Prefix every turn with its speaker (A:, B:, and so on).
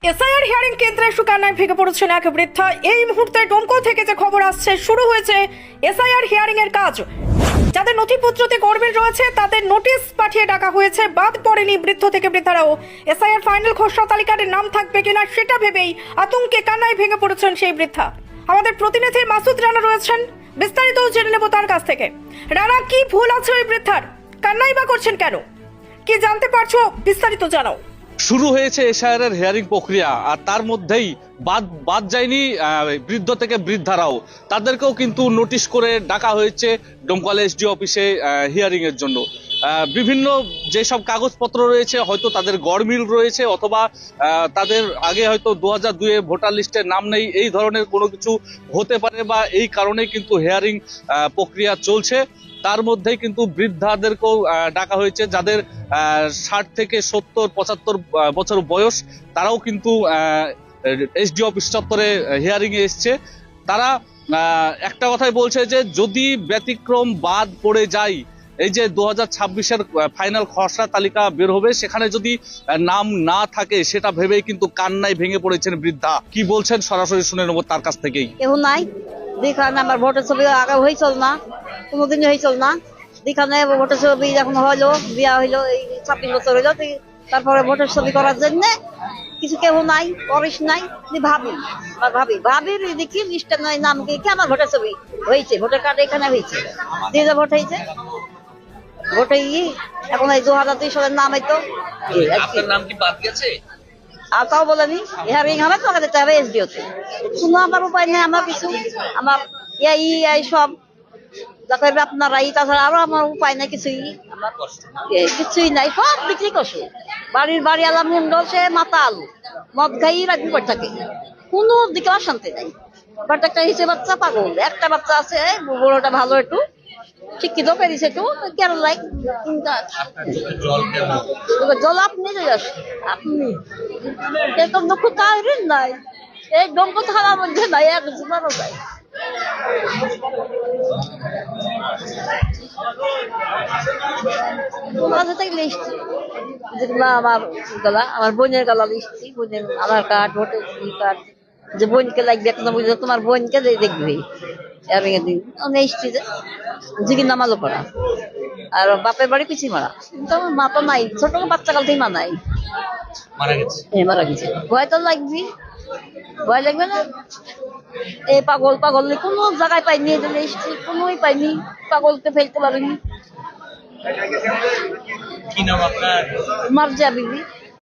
A: SIR hearing কেন্দ্রে সুকান্নায় ভেঙে পড়েছেন এক বৃদ্ধা। এই মুহূর্তে ডোমকল থেকে যে খবর আসছে, শুরু হয়েছে এসআইআর হিয়ারিং এর কাজ। যাদের নথিপত্রতে গড়মিল রয়েছে তাদের নোটিশ পাঠিয়ে ডাকা হয়েছে। বাদ পড়েনি বৃদ্ধ থেকে বৃদ্ধারাও। এসআইআর ফাইনাল খসড়া তালিকার নাম থাকবে কিনা সেটা ভেবেই আতঙ্কে কান্নায় ভেঙে পড়েছেন সেই বৃদ্ধা। আমাদের প্রতিনিধি মাসুদ রানা রয়েছেন, বিস্তারিত জেনে নেব তার কাছ থেকে। রানা, কি ভুল আছে ওই বৃদ্ধার? কান্নাই বা করছেন কেন? কি জানতে পারছো? বিস্তারিত জানাও।
B: শুরু হয়েছে এসআইআর এর হিয়ারিং প্রক্রিয়া, আর তার মধ্যেই বাদ যায়নি বৃদ্ধ থেকে বৃদ্ধারাও। তাদেরকেও কিন্তু নোটিশ করে ডাকা হয়েছে ডোমকল এসডি অফিসে হিয়ারিং এর জন্য। বিভিন্ন যেসব কাগজপত্র রয়েছে, হয়তো তাদের গড়মিল রয়েছে, অথবা তাদের আগে হয়তো 2002-এ ভোটার লিস্টের নাম নেই, এই ধরনের কোনো কিছু হতে পারে, বা এই কারণে কিন্তু হিয়ারিং প্রক্রিয়া চলছে। তার মধ্যেই কিন্তু বৃদ্ধাদেরকেও ডাকা হয়েছে, যাদের 60 থেকে 70-75 বছর বয়স। তারাও কিন্তু এসডি অফিস চত্বরে হিয়ারিং এ এসছে। তারা একটা কথাই বলছে যে যদি ব্যতিক্রম বাদ পড়ে যায়, এই যে 2026-এর ফাইনাল খসড়া তালিকা বের হবে, সেখানে যদি নাম না থাকে সেটা ভেবেই কিন্তু কান্নায় ভেঙে পড়েছেন বৃদ্ধা। কি বলছেন সরাসরি শুনে নেবো তার কাছ থেকেই।
C: কেউ নাই দেখানে, আমার ভোটের ছবি আগে হয়েছিল না, কোনোদিন হয়েছিল না। দেখানে ভোটের ছবি যখন হইলো, বিয়া হইলো, এই 26 বছর হইলো, তারপরে ভোটের ছবি করার জন্য কিছু কেউ নাই, পরিস নাই। ভাবির দেখি লিস্টটা নাই, নাম কি আমার ভোটের ছবি হয়েছে, ভোটার কার্ড এখানে হয়েছে, দিয়ে ভোট হয়েছে। ভোটে এখন এই 2002 সালের নাম হয়তো
D: আপনার নাম কি বাদ গেছে?
C: আর তাও বলেনি হিয়ারিং হবে, তো দিতে হবে এসডিওতে। শুনো, আমার উপায় নেই, আমার কিছু আমার এই সব দেখবে আপনারা, তাছাড়া আরো আমার উপায় নাই কিছুই, আমার কিছুই নাই, সব বিক্রি করছে। বাড়ি আলাম মন্ডল, সে মাতাল, মদ খাই রাখি করে থাকে, কোনো দিকে অশান্তি নাই। বাট একটা হিসেবে বাচ্চা পাগল, একটা বাচ্চা আছে বড়টা ভালো, একটু শিক্ষিত পেরেছে, একটু কেন লাই জল আপনি আপনি এরকম দুঃখ তাই নাই, এই ডঙ্ক থানার মধ্যে নাই, একজনেরও নাই। যেগুলো আমার গলা, আমার বোনের গলা লিখছি, বোনের আধার কার্ড, ভোটার কার্ড, যে বোনকে লাগবে একটা বুঝলো, তোমার বোনকে দেখবে জিগি নামালো পড়া। আর বাপের বাড়ি পিছিয়ে মারা, কিন্তু আমার মা তো নাই, ছোট বাচ্চা কাল থেকে মা নাই, মারা গেছে। ভয় তো লাগবি, ভয় লাগবে না? এই পাগল কোনো জায়গায় পাইনি, কোনোই পাইনি, পাগলকে ফেলতে পারিনি।
D: কি নাম আপনার?
C: মার্জিয়া বিবি।